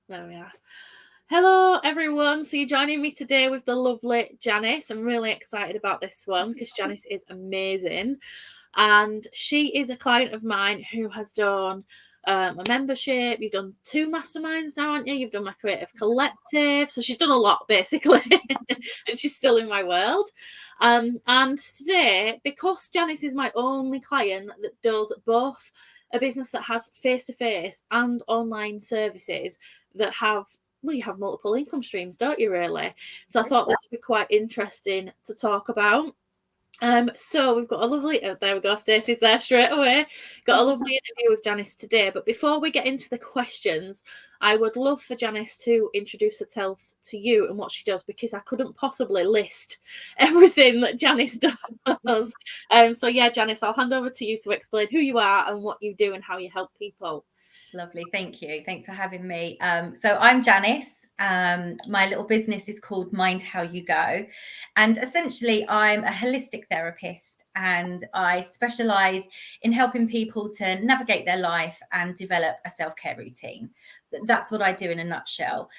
There we are. Hello, everyone. So you're joining me today with the lovely Janice. I'm really excited about this one because Janice is amazing. And she is a client of mine who has done a membership. You've done 2 masterminds now, aren't you? You've done my creative collective. So she's done a lot, basically. And she's still in my world. And today, because Janice is my only client that does both a business that has face-to-face and online services that have, well, you have multiple income streams, don't you, really? So I thought this would be quite interesting to talk about. So we've got a lovely, oh, there we go, Stacey's there straight away. Got a lovely interview with Janice today. But before we get into the questions, I would love for Janice to introduce herself to you and what she does, because I couldn't possibly list everything that Janice does. So yeah, Janice, I'll hand over to you to explain who you are and what you do and how you help people. Lovely. Thank you. Thanks for having me. So I'm Janice. My little business is called Mind How You Go. And essentially, I'm a holistic therapist and I specialize in helping people to navigate their life and develop a self-care routine. That's what I do in a nutshell.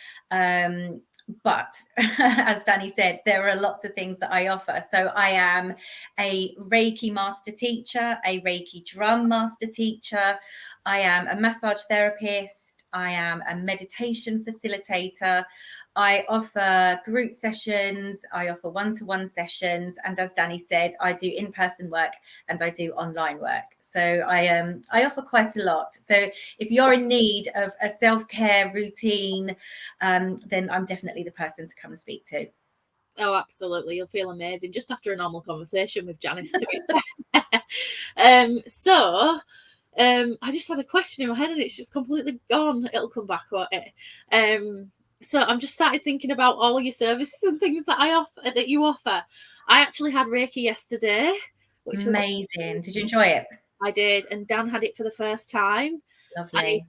But as Danny said, there are lots of things that I offer. So I am a Reiki master teacher, a Reiki drum master teacher. I am a massage therapist. I am a meditation facilitator. I offer group sessions. I offer one-to-one sessions. And as Danny said, I do in-person work and I do online work. So I offer quite a lot. So if you're in need of a self-care routine, then I'm definitely the person to come and speak to. Oh, absolutely. You'll feel amazing just after a normal conversation with Janice, to be I just had a question in my head and it's just completely gone. It'll come back, won't it? So I'm just started thinking about all your services and things that I offer, that you offer. I actually had Reiki yesterday, which was Amazing. Did you enjoy it? I did, and Dan had it for the first time. And Lovely.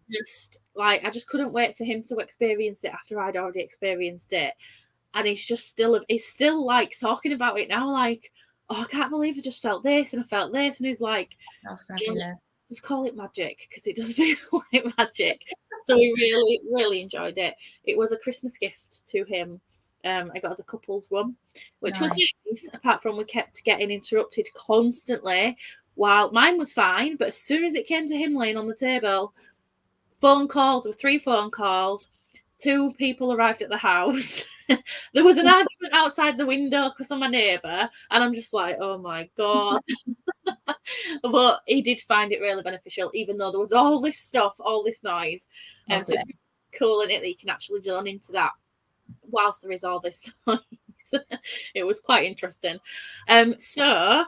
I just couldn't wait for him to experience it after I'd already experienced it. And he's still like talking about it now, like, oh, I can't believe I just felt this and I felt this. And he's like, Oh, you know, fabulous. just call it magic because it does feel like magic. So we really, really enjoyed it. It was a Christmas gift to him. I got as a couple's one, which was Nice. nice, apart from we kept getting interrupted constantly. While mine was fine, but as soon as it came to him laying on the table, phone calls, with 3 phone calls, 2 people arrived at the house. There was an argument outside the window because I'm a neighbour, and I'm just like, oh my God. But he did find it really beneficial, even though there was all this stuff, all this noise. So Lovely. it's cool in it that you can actually zone into that whilst there is all this noise. It was quite interesting. So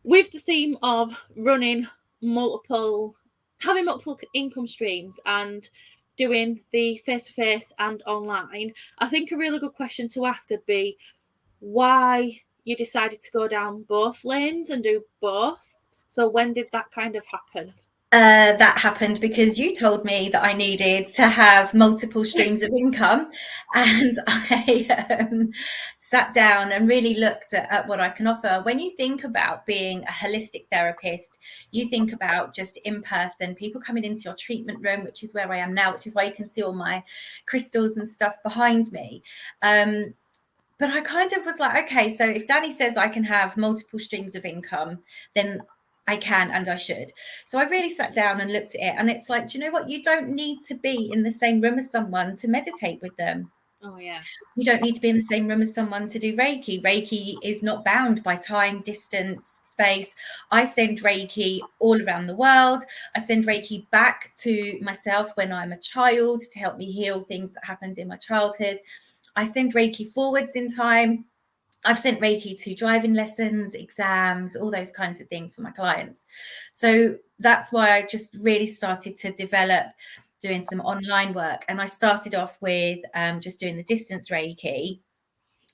with the theme of running having multiple income streams and doing the face-to-face and online, I think a really good question to ask would be why you decided to go down both lanes and do both. So when did that kind of happen? That happened because you told me that I needed to have multiple streams of income, and I sat down and really looked at what I can offer. When you think about being a holistic therapist, you think about just in person, people coming into your treatment room, which is where I am now, which is why you can see all my crystals and stuff behind me. But I kind of was like, okay, so if Danny says I can have multiple streams of income, then I can and I should. So I really sat down and looked at it. And it's like, do you know what? You don't need to be in the same room as someone to meditate with them. Oh, yeah. You don't need to be in the same room as someone to do Reiki. Reiki is not bound by time, distance, space. I send Reiki all around the world. I send Reiki back to myself when I'm a child to help me heal things that happened in my childhood. I send Reiki forwards in time. I've sent Reiki to driving lessons, exams, all those kinds of things for my clients. So that's why I just really started to develop doing some online work. And I started off with just doing the distance Reiki.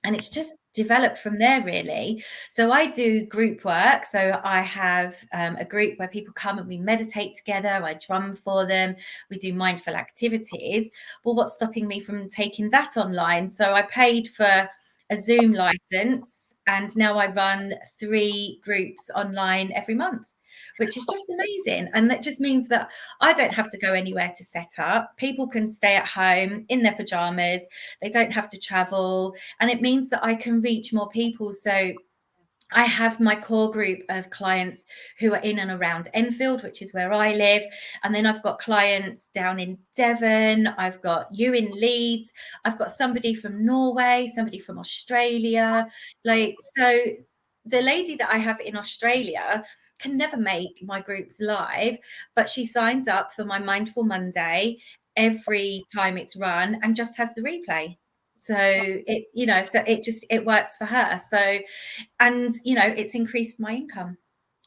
And it's just developed from there, really. So I do group work. So I have a group where people come and we meditate together. I drum for them. We do mindful activities. Well, what's stopping me from taking that online? So I paid for a Zoom license and now I run 3 groups online every month, which is just amazing. And that just means that I don't have to go anywhere to set up. People can stay at home in their pajamas. They don't have to travel. And it means that I can reach more people. So I have my core group of clients who are in and around Enfield, which is where I live. And then I've got clients down in Devon. I've got you in Leeds. I've got somebody from Norway, somebody from Australia. Like, so the lady that I have in Australia can never make my groups live, but she signs up for my Mindful Monday every time it's run and just has the replay. So it, so it works for her. So, and it's increased my income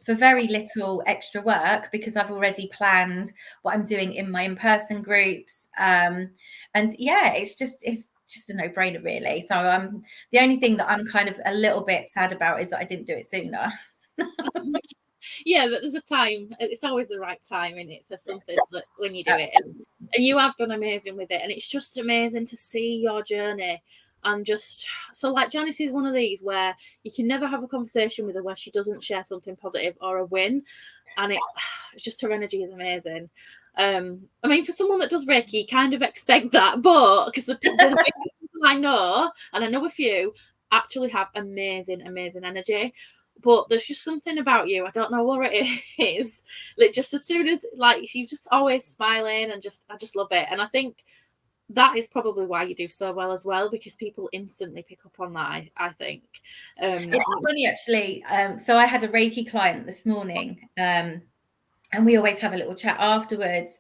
for very little extra work because I've already planned what I'm doing in my in-person groups. And yeah, it's just a no-brainer really. So the only thing that I'm kind of a little bit sad about is that I didn't do it sooner. Yeah, but there's a time. It's always the right time, isn't it, for something that when you do it. And you have done amazing with it. And it's just amazing to see your journey. And just so, like, Janice is one of these where you can never have a conversation with her where she doesn't share something positive or a win. And it's just, her energy is amazing. I mean, for someone that does Reiki, you kind of expect that, but because the people I know, and I know a few, actually have amazing energy. But there's just something about you, I don't know what it is, that just as soon as, like, you're just always smiling, and I just love it. And I think that is probably why you do so well as well, because people instantly pick up on that, I think. It's funny actually. So I had a Reiki client this morning, and we always have a little chat afterwards.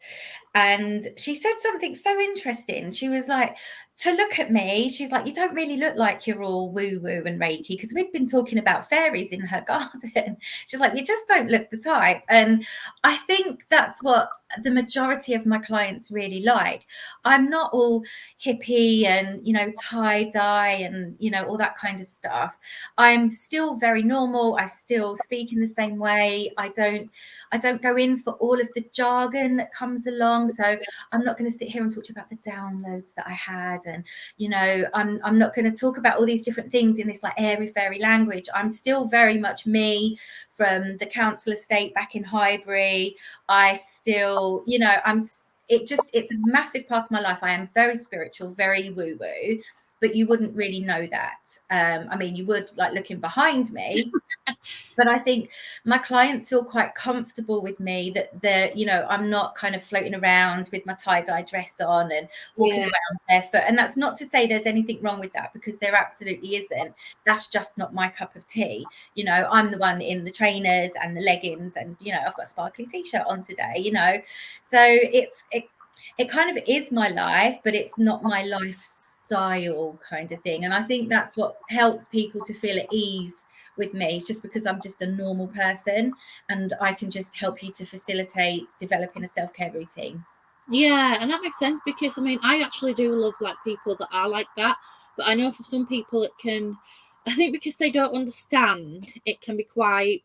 And she said something so interesting. She was like, to look at me, she's like, you don't really look like you're all woo-woo and Reiki, because we've been talking about fairies in her garden. She's like, you just don't look the type. And I think that's what the majority of my clients really like. I'm not all hippie and, tie-dye and, all that kind of stuff. I'm still very normal. I still speak in the same way. I don't go in for all of the jargon that comes along. So I'm not going to sit here and talk to you about the downloads that I had. And, I'm not going to talk about all these different things in this like airy fairy language. I'm still very much me from the council estate back in Highbury. I still, it's a massive part of my life. I am very spiritual, very woo-woo, but you wouldn't really know that. I mean, you would, like, looking behind me. But I think my clients feel quite comfortable with me, that they're, I'm not kind of floating around with my tie-dye dress on and walking around barefoot. And that's not to say there's anything wrong with that, because there absolutely isn't. That's just not my cup of tea. I'm the one in the trainers and the leggings, and, I've got a sparkly t-shirt on today, So it kind of is my life, but it's not my lifestyle kind of thing. And I think that's what helps people to feel at ease with me. It's just because I'm just a normal person, and I can just help you to facilitate developing a self-care routine. Yeah, and that makes sense, because I mean, I actually do love like people that are like that, but I know for some people it can, I think because they don't understand, it can be quite,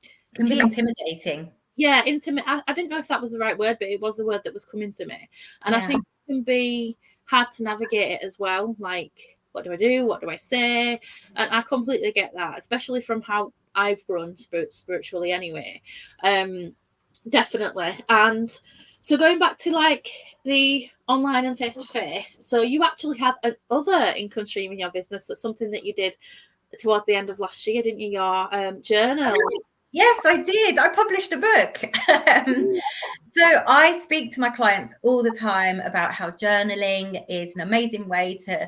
it can be intimidating. Yeah, intimate. I didn't know if that was the right word, but it was the word that was coming to me. And I think it can be hard to navigate it as well. Like, what do I do? What do I say? And I completely get that, especially from how I've grown spiritually anyway. Definitely. And so going back to like the online and face-to-face, so you actually had another income stream in your business. That's something that you did towards the end of last year, didn't you? Your journal. Yes, I did. I published a book. So I speak to my clients all the time about how journaling is an amazing way to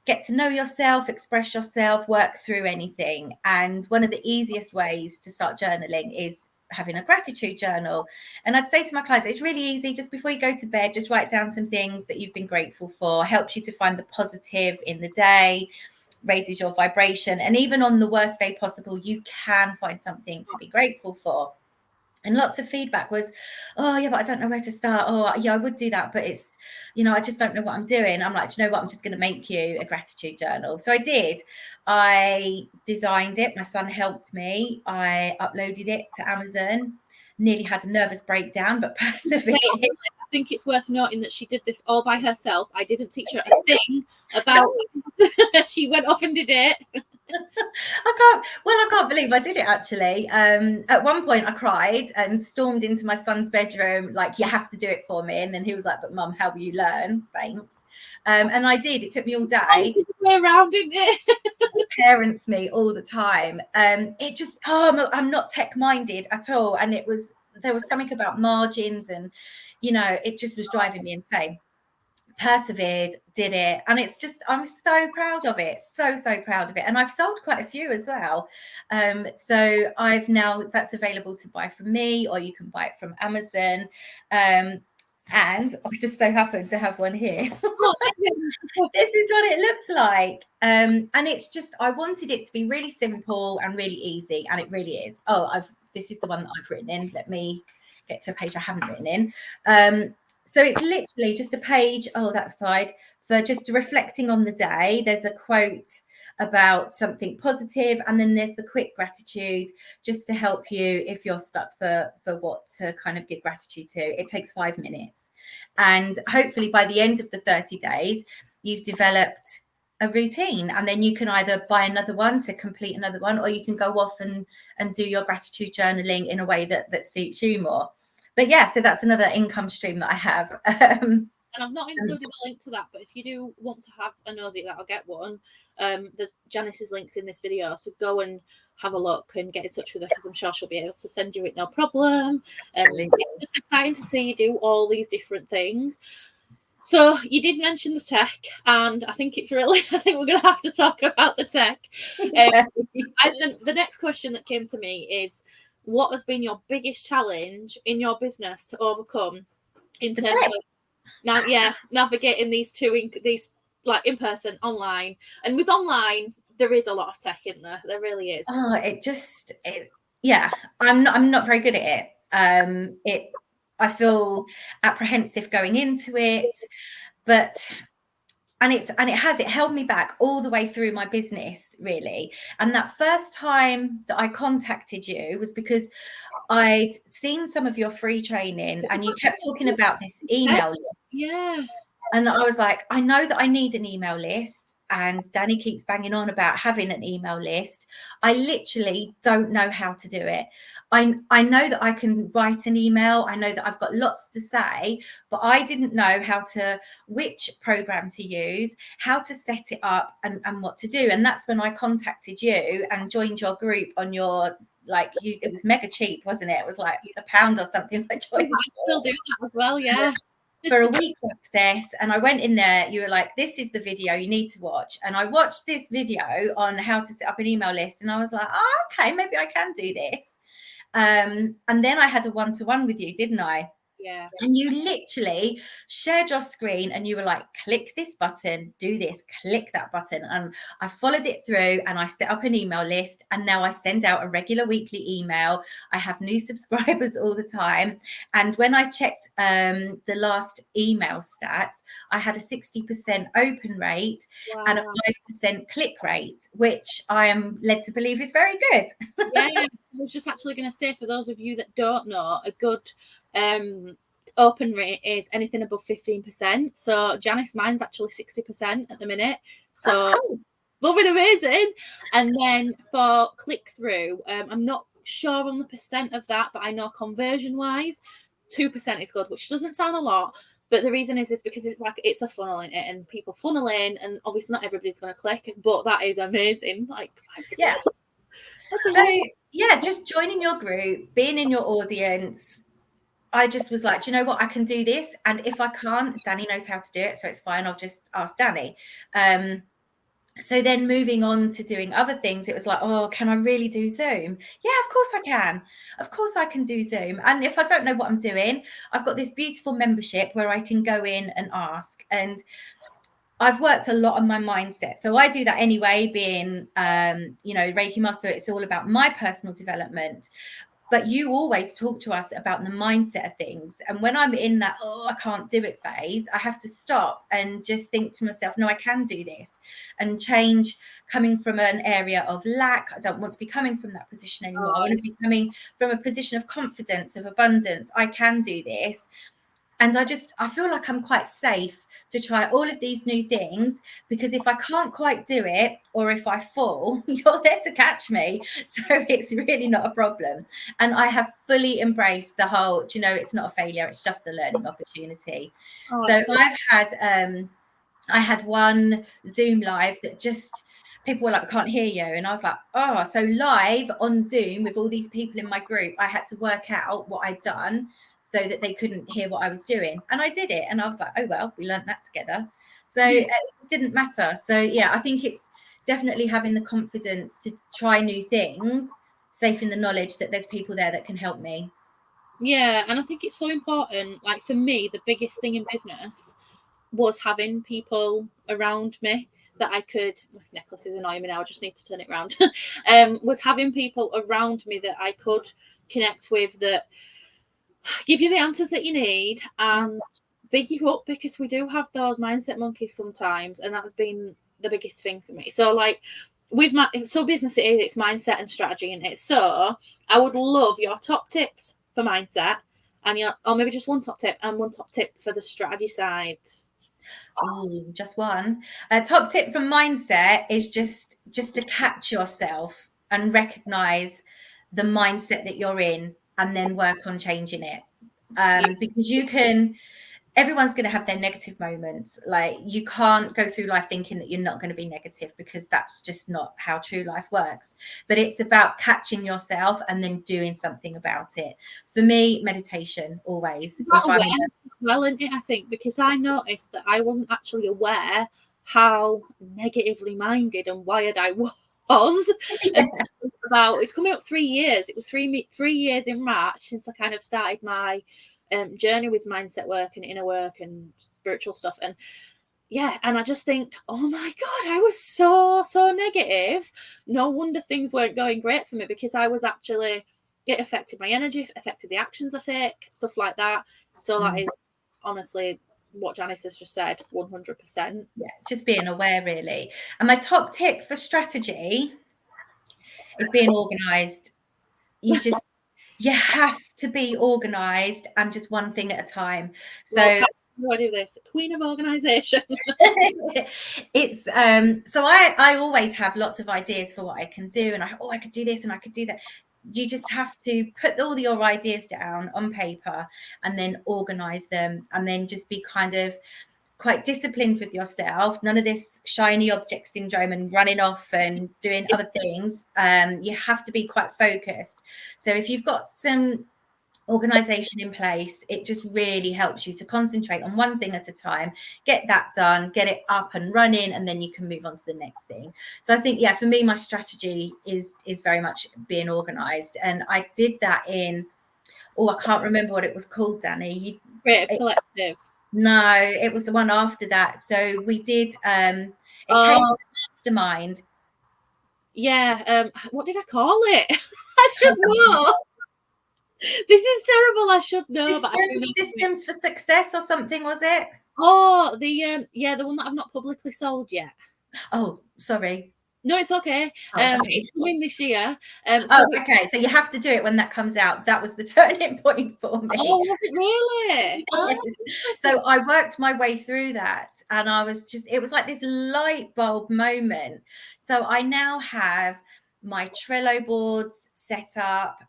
get to know yourself, express yourself, work through anything. And one of the easiest ways to start journaling is having a gratitude journal. And I'd say to my clients, it's really easy. Just before you go to bed, just write down some things that you've been grateful for. Helps you to find the positive in the day, raises your vibration. And even on the worst day possible, you can find something to be grateful for. And lots of feedback was, oh, yeah, but I don't know where to start. Oh, yeah, I would do that, but it's, I just don't know what I'm doing. I'm like, do you know what? I'm just going to make you a gratitude journal. So I did. I designed it. My son helped me. I uploaded it to Amazon. Nearly had a nervous breakdown, but persevered. I think it's worth noting that she did this all by herself. I didn't teach her a thing about it. She went off and did it. I can't believe I did it actually. At one point I cried and stormed into my son's bedroom, like, you have to do it for me. And then he was like, but mum, how will you learn? Thanks. And I did. It took me all day. Way around, didn't it? It parents me all the time. It just, I'm not tech minded at all. And there was something about margins and, it just was driving me insane. Persevered, did it, and it's just, I'm so proud of it, so proud of it. And I've sold quite a few as well. So I've now, that's available to buy from me, or you can buy it from Amazon. And I just so happen to have one here. This is what it looks like. And it's just, I wanted it to be really simple and really easy, and it really is. This is the one that I've written in. Let me get to a page I haven't written in. So it's literally just a page, that side, for just reflecting on the day. There's a quote about something positive, and then there's the quick gratitude, just to help you if you're stuck for what to kind of give gratitude to. It takes 5 minutes. And hopefully by the end of the 30 days, you've developed a routine, and then you can either buy another one to complete another one, or you can go off and do your gratitude journaling in a way that suits you more. But yeah, so that's another income stream that I have. And I've not included a link to that, but if you do want to have a nosy at that, I'll get one. There's Janice's links in this video, so go and have a look and get in touch with her, because I'm sure she'll be able to send you it, no problem. It's just exciting to see you do all these different things. So you did mention the tech, and I think we're going to have to talk about the tech. And the next question that came to me is, what has been your biggest challenge in your business to overcome in terms of navigating these these like in person, online? And with online, there is a lot of tech in there. There really is. I'm not very good at it. I feel apprehensive going into it, but it held me back all the way through my business, really. And that first time that I contacted you was because I'd seen some of your free training, and you kept talking about this email list. Yeah. And I was like, I know that I need an email list, and Danny keeps banging on about having an email list. I literally don't know how to do it. I know that I can write an email. I know that I've got lots to say, but I didn't know which program to use, how to set it up, and what to do. And that's when I contacted you and joined your group on your, it was mega cheap, wasn't it? It was like £1 or something. I still do that as well, yeah. For a week's access. And I went in there, you were like, this is the video you need to watch. And I watched this video on how to set up an email list, and I was like, okay, maybe I can do this. And then I had a one-to-one with you, didn't I? Yeah. And you literally shared your screen, and you were like, click this button, do this, click that button. And I followed it through, and I set up an email list, and now I send out a regular weekly email. I have new subscribers all the time. And when I checked the last email stats, I had a 60% open rate. Wow. And a 5% click rate, which I am led to believe is very good. Yeah, I was just actually going to say, for those of you that don't know, a good open rate is anything above 15%. So Janice, mine's actually 60% at the minute. So loving, amazing. And then for click through, I'm not sure on the percent of that, but I know conversion wise, 2% is good, which doesn't sound a lot. But the reason is because it's a funnel in it, and people funnel in, and obviously not everybody's going to click, but that is amazing. 5%. Yeah. So yeah, just joining your group, being in your audience, I just was like, do you know what? I can do this. And if I can't, Danny knows how to do it, so it's fine. I'll just ask Danny. So then moving on to doing other things, it was like, can I really do Zoom? Yeah, of course I can. Of course I can do Zoom. And if I don't know what I'm doing, I've got this beautiful membership where I can go in and ask. And I've worked a lot on my mindset. So I do that anyway, being, Reiki Master. It's all about my personal development. But you always talk to us about the mindset of things. And when I'm in that, I can't do it phase, I have to stop and just think to myself, no, I can do this, and change, coming from an area of lack. I don't want to be coming from that position anymore. I want to be coming from a position of confidence, of abundance. I can do this. And I feel like I'm quite safe to try all of these new things, because if I can't quite do it, or if I fall, you're there to catch me. So it's really not a problem. And I have fully embraced the whole, it's not a failure, it's just a learning opportunity. Oh, So it's so I had one Zoom live that just people were like, I can't hear you. And I was like, oh, so live on Zoom with all these people in my group, I had to work out what I'd done so that they couldn't hear what I was doing. And I did it. And I was like, oh, well, we learned that together. So it didn't matter. So, yeah, I think it's definitely having the confidence to try new things, safe in the knowledge that there's people there that can help me. Yeah, and I think it's so important. Like for me, the biggest thing in business was having people around me that I could. My necklace is annoying me now. I just need to turn it around. Was having people around me that I could connect with, that give you the answers that you need Yeah. and big you up, because we do have those mindset monkeys sometimes, and that's been the biggest thing for me. So like with my business, it's mindset and strategy in it. So I would love your top tips for mindset, and or maybe just one top tip and one top tip for the strategy side. Oh, just one. A top tip from mindset is just to catch yourself and recognize the mindset that you're in, and then work on changing it. Yeah, Because everyone's going to have their negative moments. Like, you can't go through life thinking that you're not going to be negative, because that's just not how true life works. But it's about catching yourself and then doing something about it. For me, meditation always. that If I'm in awareness as well, isn't it? I think, because I noticed that I wasn't actually aware how negatively minded and wired I was. And about, it's coming up 3 years. It was 3 years in March since I kind of started my journey with mindset work and inner work and spiritual stuff. And yeah, and I just think, oh my god, I was so negative. No wonder things weren't going great for me, because I was actually, it affected my energy, it affected the actions I take, stuff like that. So that is honestly what Janice has just said, 100%. Yeah, just being aware, really. And my top tip for strategy is being organized. You have to be organized, and just one thing at a time. Well, So how do I do this? Queen of organisation. it's so I always have lots of ideas for what I can do, and I could do this and I could do that. You just have to put all your ideas down on paper, and then organize them, and then just be kind of quite disciplined with yourself. None of this shiny object syndrome and running off and doing other things. You have to be quite focused. So if you've got some organization in place, it just really helps you to concentrate on one thing at a time, get that done, get it up and running, and then you can move on to the next thing. So I think, yeah, for me, my strategy is very much being organized. And I did that in, I can't remember what it was called, Danny. Creative Collective. No, it was the one after that. So we did, it came to Oh, the mastermind. yeah. What did I call it? I should know. This is terrible. I should know, but I do know. Systems for Success or something, was it? Oh, the one that I've not publicly sold yet. Oh, sorry. No, it's okay. Okay. It's coming this year. Okay. So you have to do it when that comes out. That was the turning point for me. Oh, was it really? Oh, Yes. So I worked my way through that, and it was like this light bulb moment. So I now have my Trello boards set up.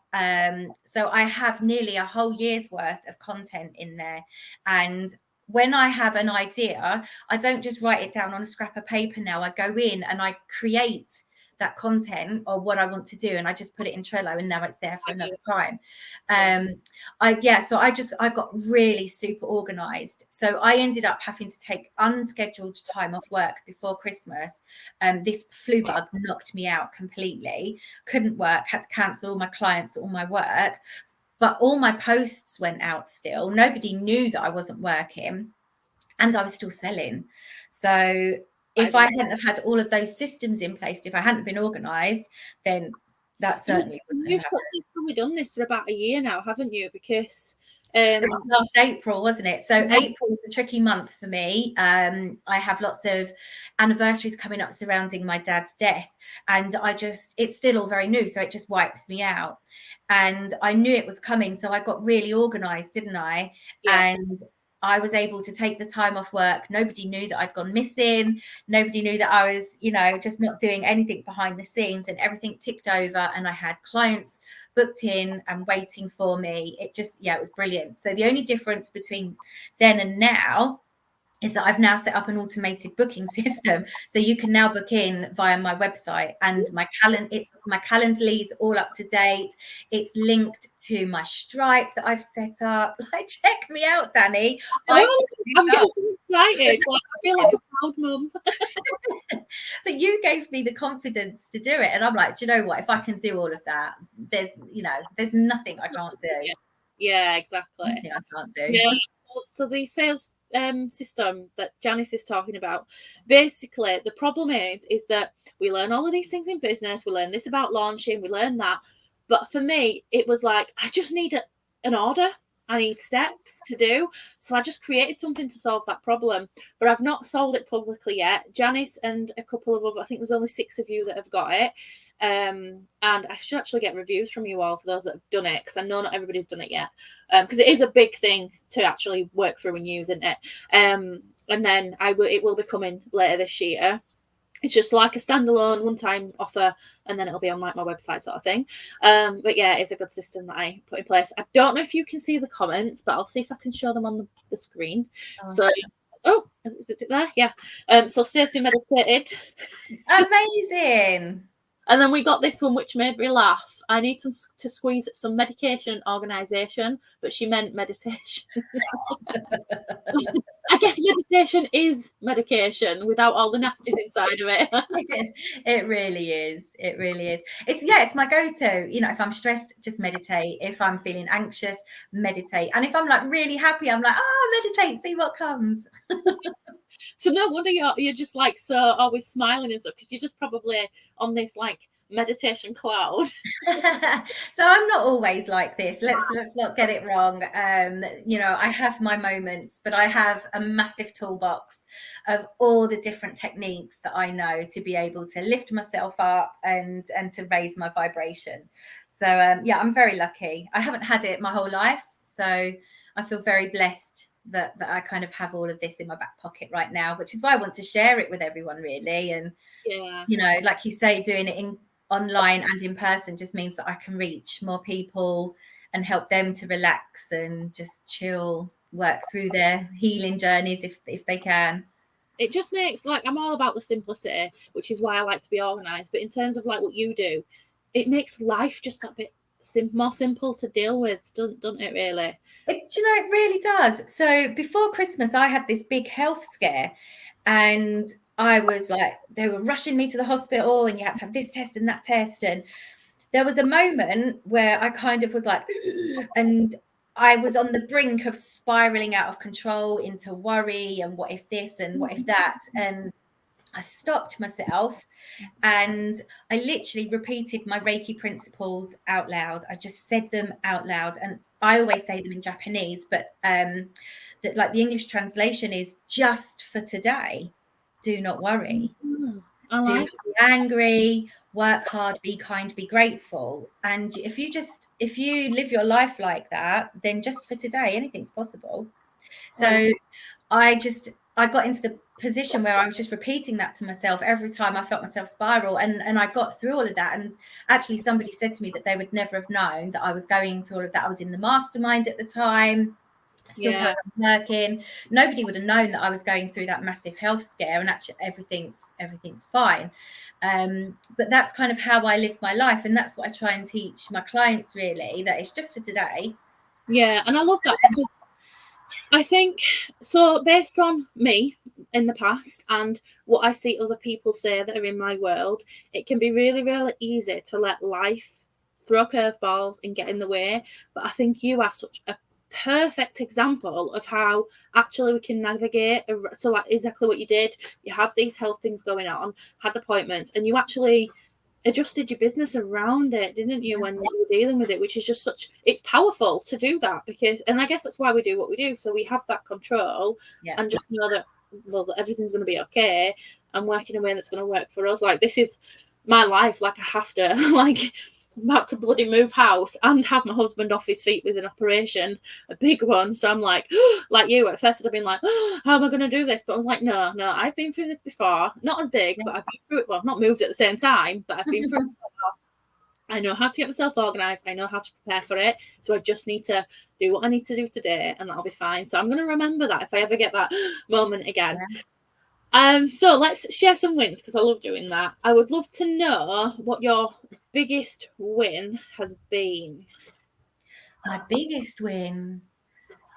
So I have nearly a whole year's worth of content in there. And when I have an idea, I don't just write it down on a scrap of paper now. I go in and I create that content or what I want to do, and I just put it in Trello, and now it's there for another time. I got really super organized. So I ended up having to take unscheduled time off work before Christmas. This flu bug knocked me out completely. Couldn't work, had to cancel all my clients, all my work, but all my posts went out still. Nobody knew that I wasn't working, and I was still selling. So if I hadn't have had all of those systems in place, if I hadn't been organized, then that certainly wouldn't have You've happened. successfully done this for about a year now, haven't you? Because It was last April, wasn't it? So yeah. April is a tricky month for me. I have lots of anniversaries coming up surrounding my dad's death, and it's still all very new, so it just wipes me out. And I knew it was coming, so I got really organized, didn't I? Yeah. And I was able to take the time off work. Nobody knew that I'd gone missing. Nobody knew that I was, just not doing anything behind the scenes, and everything ticked over. And I had clients booked in and waiting for me. It was brilliant. So the only difference between then and now is that I've now set up an automated booking system, so you can now book in via my website, and my Calendly is all up to date. It's linked to my Stripe that I've set up. Like, check me out, Danny. I'm getting so excited. Like, I feel like a proud mum. But you gave me the confidence to do it, and I'm like, do you know what? If I can do all of that, there's nothing I can't do. Yeah, exactly. Nothing I can't do. Yeah. So the sales system that Janice is talking about, basically the problem is that we learn all of these things in business. We learn this about launching, we learn that, but for me it was like, I just need an order, I need steps to do. So I just created something to solve that problem, but I've not sold it publicly yet. Janice and a couple of other, I think there's only 6 of you that have got it. And I should actually get reviews from you all for those that have done it, because I know not everybody's done it yet, because it is a big thing to actually work through and use, isn't it? And then it will be coming later this year. It's just like a standalone one-time offer, and then it'll be on like my website sort of thing. But yeah, it's a good system that I put in place. I don't know if you can see the comments, but I'll see if I can show them on the screen. Is it there? Yeah. So Stacey meditated. Amazing. And then we got this one, which made me laugh. I need to squeeze some medication organisation, but she meant meditation. I guess meditation is medication without all the nasties inside of it. It really is. It really is. It's my go-to. If I'm stressed, just meditate. If I'm feeling anxious, meditate. And if I'm like really happy, I'm like, meditate, see what comes. So no wonder you're just like so always smiling and stuff, because you're just probably on this like meditation cloud. So I'm not always like this. Let's not get it wrong. I have my moments, but I have a massive toolbox of all the different techniques that I know to be able to lift myself up and to raise my vibration. So I'm very lucky. I haven't had it my whole life, so I feel very blessed that I kind of have all of this in my back pocket right now, which is why I want to share it with everyone, really. And like you say, doing it in online and in person just means that I can reach more people and help them to relax and just chill, work through their healing journeys if they can. It just makes, like, I'm all about the simplicity, which is why I like to be organized. But in terms of like what you do, it makes life just a bit more simple to deal with, doesn't it, really? It really does. So before Christmas, I had this big health scare, and I was like, they were rushing me to the hospital, and you had to have this test and that test. And there was a moment where I kind of was like, and I was on the brink of spiraling out of control into worry and what if this and what if that. And I stopped myself and I literally repeated my Reiki principles out loud. I just said them out loud, and I always say them in Japanese, but that, like, the English translation is just for today. Do not worry. Do not be angry. Work hard. Be kind. Be grateful. And if you live your life like that, then just for today, anything's possible. So I got into the position where I was just repeating that to myself every time I felt myself spiral, and I got through all of that. And actually somebody said to me that they would never have known that I was going through all of that. I was in the mastermind at the time, still working. Nobody would have known that I was going through that massive health scare, and actually everything's fine. But that's kind of how I live my life, and that's what I try and teach my clients, really, that it's just for today. Yeah, and I love that, because I think, so based on me in the past and what I see other people say that are in my world, it can be really, really easy to let life throw curveballs and get in the way. But I think you are such a perfect example of how actually we can navigate. So like exactly what you did, you had these health things going on, had appointments, and you actually adjusted your business around it, didn't you, when you were dealing with it, which is just it's powerful to do that, because, and I guess that's why we do what we do, so we have that control and just know that, well, that everything's going to be okay and work in a way that's going to work for us. Like, this is my life, like I have to like about to bloody move house and have my husband off his feet with an operation, a big one. So I'm like, like you, at first I'd have been like, how am I going to do this? But I was like, no, I've been through this before. Not as big, but I've been through it. Well, I've not moved at the same time, but I've been through it before. I know how to get myself organised. I know how to prepare for it. So I just need to do what I need to do today and that'll be fine. So I'm going to remember that if I ever get that moment again. So let's share some wins because I love doing that. I would love to know what your biggest win has been. My biggest win.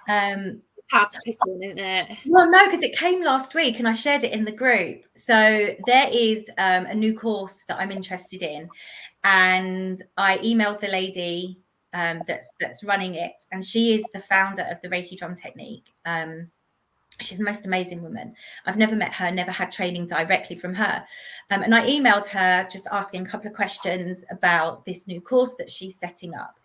It's hard to pick one, isn't it? Well, no, because it came last week and I shared it in the group. So there is a new course that I'm interested in, and I emailed the lady that's running it, and she is the founder of the Reiki drum technique. She's the most amazing woman. I've never met her, never had training directly from her. And I emailed her just asking a couple of questions about this new course that she's setting up.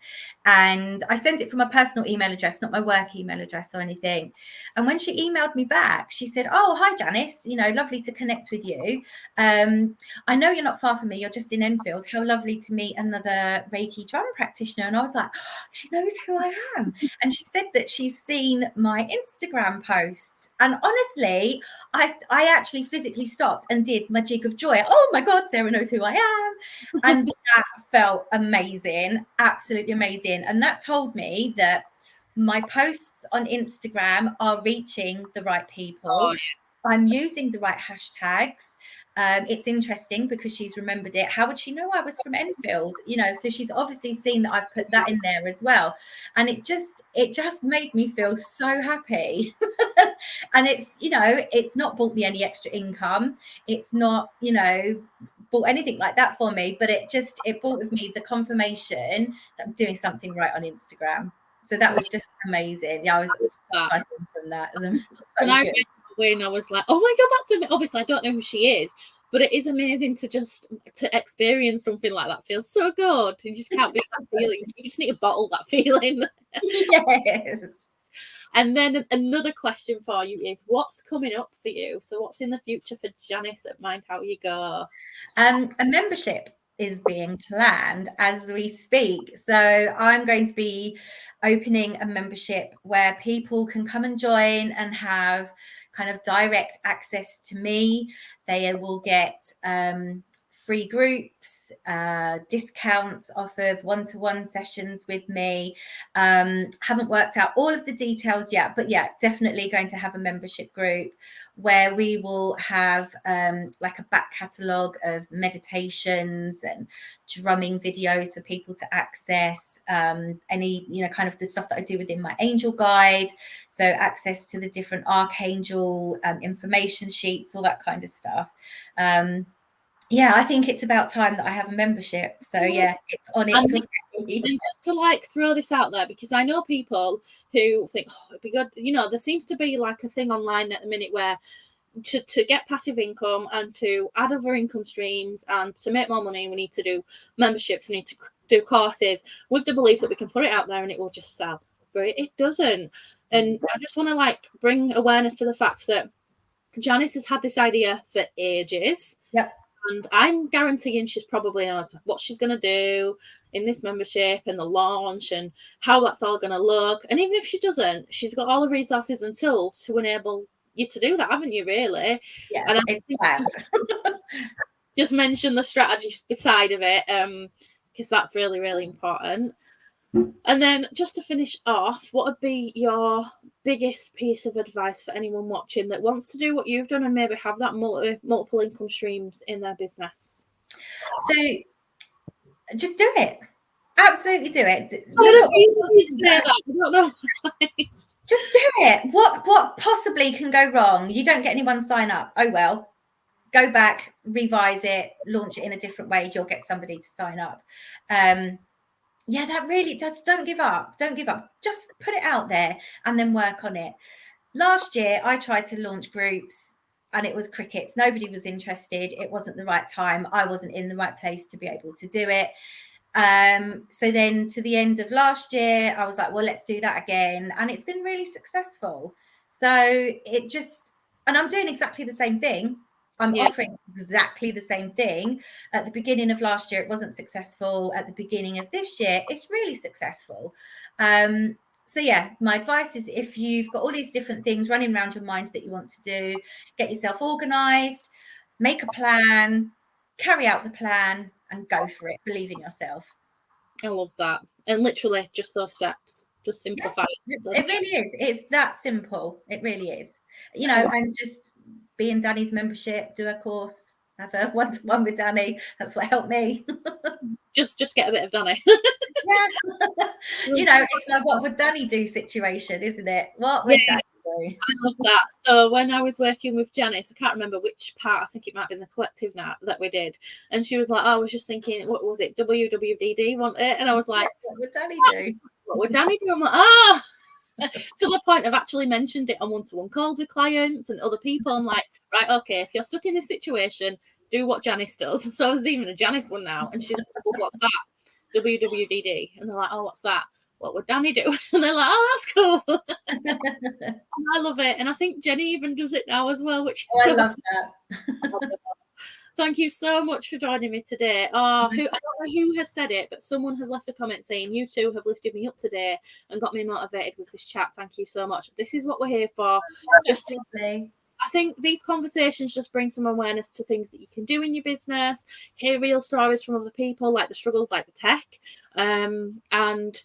And I sent it from a personal email address, not my work email address or anything. And when she emailed me back, she said, oh, hi, Janice, lovely to connect with you. I know you're not far from me. You're just in Enfield. How lovely to meet another Reiki drum practitioner. And I was like, oh, she knows who I am. And she said that she's seen my Instagram posts. And honestly, I actually physically stopped and did my jig of joy. Oh my God, Sarah knows who I am. And that felt amazing, absolutely amazing. And that told me that my posts on Instagram are reaching the right people. I'm using the right hashtags. It's interesting because she's remembered it. How would she know I was from Enfield? So she's obviously seen that I've put that in there as well. And it just made me feel so happy. And it's not bought me any extra income. It's not, bought anything like that for me, but it brought with me the confirmation that I'm doing something right on Instagram. So that was just amazing. Yeah, I was from that. It was so and I read when I was like, oh my God, that's obviously I don't know who she is, but it is amazing to experience something like that. Feels so good. You just can't beat that feeling. You just need to bottle that feeling. Yes. And then another question for you is, what's coming up for you? So what's in the future for Janice at Mind How You Go? A membership is being planned as we speak. So I'm going to be opening a membership where people can come and join and have kind of direct access to me. They will get free groups, discounts off of one-to-one sessions with me. Haven't worked out all of the details yet, but yeah, definitely going to have a membership group where we will have like a back catalogue of meditations and drumming videos for people to access, any, kind of the stuff that I do within my angel guide. So access to the different archangel information sheets, all that kind of stuff. Yeah, I think it's about time that I have a membership. So yeah, it's on its way. And just to throw this out there, because I know people who think, oh, it'd be good. There seems to be like a thing online at the minute where to get passive income and to add other income streams and to make more money, we need to do memberships, we need to do courses with the belief that we can put it out there and it will just sell. But it doesn't. And I just want to bring awareness to the fact that Janice has had this idea for ages. Yep. And I'm guaranteeing she's probably knows what she's going to do in this membership and the launch and how that's all going to look. And even if she doesn't, she's got all the resources and tools to enable you to do that, haven't you, really? Yeah, and it's planned. Just mention the strategy side of it, because that's really, really important. And then just to finish off, what would be your biggest piece of advice for anyone watching that wants to do what you've done and maybe have that multiple income streams in their business? So just do it. Absolutely do it. I don't know. Just do it. What possibly can go wrong? You don't get anyone sign up. Oh well. Go back, revise it, launch it in a different way. You'll get somebody to sign up. Yeah, that really does. Don't give up. Don't give up. Just put it out there and then work on it. Last year, I tried to launch groups and it was crickets. Nobody was interested. It wasn't the right time. I wasn't in the right place to be able to do it. So then to the end of last year, I was like, well, let's do that again. And it's been really successful. So and I'm doing exactly the same thing. I'm offering exactly the same thing. At the beginning of last year, it wasn't successful. At the beginning of this year, it's really successful. So yeah, my advice is, if you've got all these different things running around your mind that you want to do, get yourself organized, make a plan, carry out the plan, and go for it. Believe in yourself. I love that. And literally just those steps, just simplify It those really is. It's that simple. It really is. You know, and just be in Danny's membership, do a course, have a one-to-one with Danny. That's what helped me. Just get a bit of Danny. Yeah. You know, it's my what would Danny do situation, isn't it? What would Danny do? I love that. So when I was working with Janice, I can't remember which part, I think it might have been the collective now that we did. And she was like, oh, I was just thinking, what was it? WWDD, wasn't it? And I was like, what would Danny do? What would Danny do? I'm like, ah. To the point I've actually mentioned it on one-to-one calls with clients and other people. I'm like, right, okay, if you're stuck in this situation, do what Janice does. So there's even a Janice one now, and she's like, well, what's that? WWDD. And they're like, oh, what's that? What would Danny do? And they're like, oh, that's cool. I love it. And I think Jenny even does it now as well, which I love that. Thank you so much for joining me today. I don't know who has said it, but someone has left a comment saying, you two have lifted me up today and got me motivated with this chat. Thank you so much. This is what we're here for. I think these conversations just bring some awareness to things that you can do in your business, hear real stories from other people, like the struggles, like the tech, and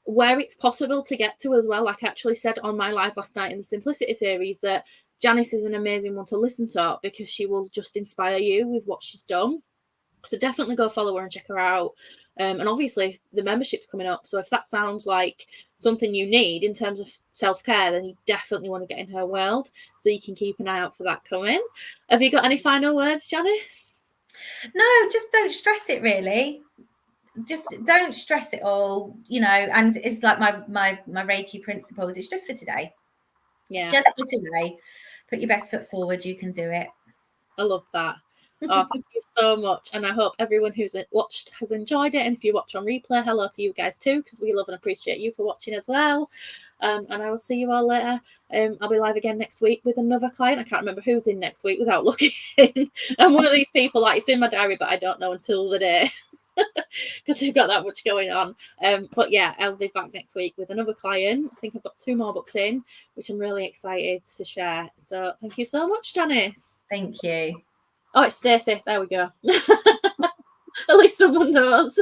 where it's possible to get to as well. Like I actually said on my live last night in the Simplicity series, that Janice is an amazing one to listen to because she will just inspire you with what she's done. So definitely go follow her and check her out. And obviously the membership's coming up. So if that sounds like something you need in terms of self-care, then you definitely want to get in her world. So you can keep an eye out for that coming. Have you got any final words, Janice? No, just don't stress it, really. Just don't stress it all, you know. And it's like my Reiki principles. It's just for today. Yeah. Just for today. Put your best foot forward. You can do it. I love that. Oh, thank you so much. And I hope everyone who's watched has enjoyed it. And if you watch on replay, hello to you guys too, because we love and appreciate you for watching as well. And I will see you all later. I'll be live again next week with another client. I can't remember who's in next week without looking. I'm one of these people, like, it's in my diary, but I don't know until the day because we've got that much going on. But yeah, I'll be back next week with another client. I think I've got 2 more books in, which I'm really excited to share. So thank you so much, Janice. Thank you. Oh, it's Stacey. There we go. At least someone knows.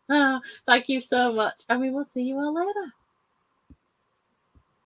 Thank you so much. And we will see you all later.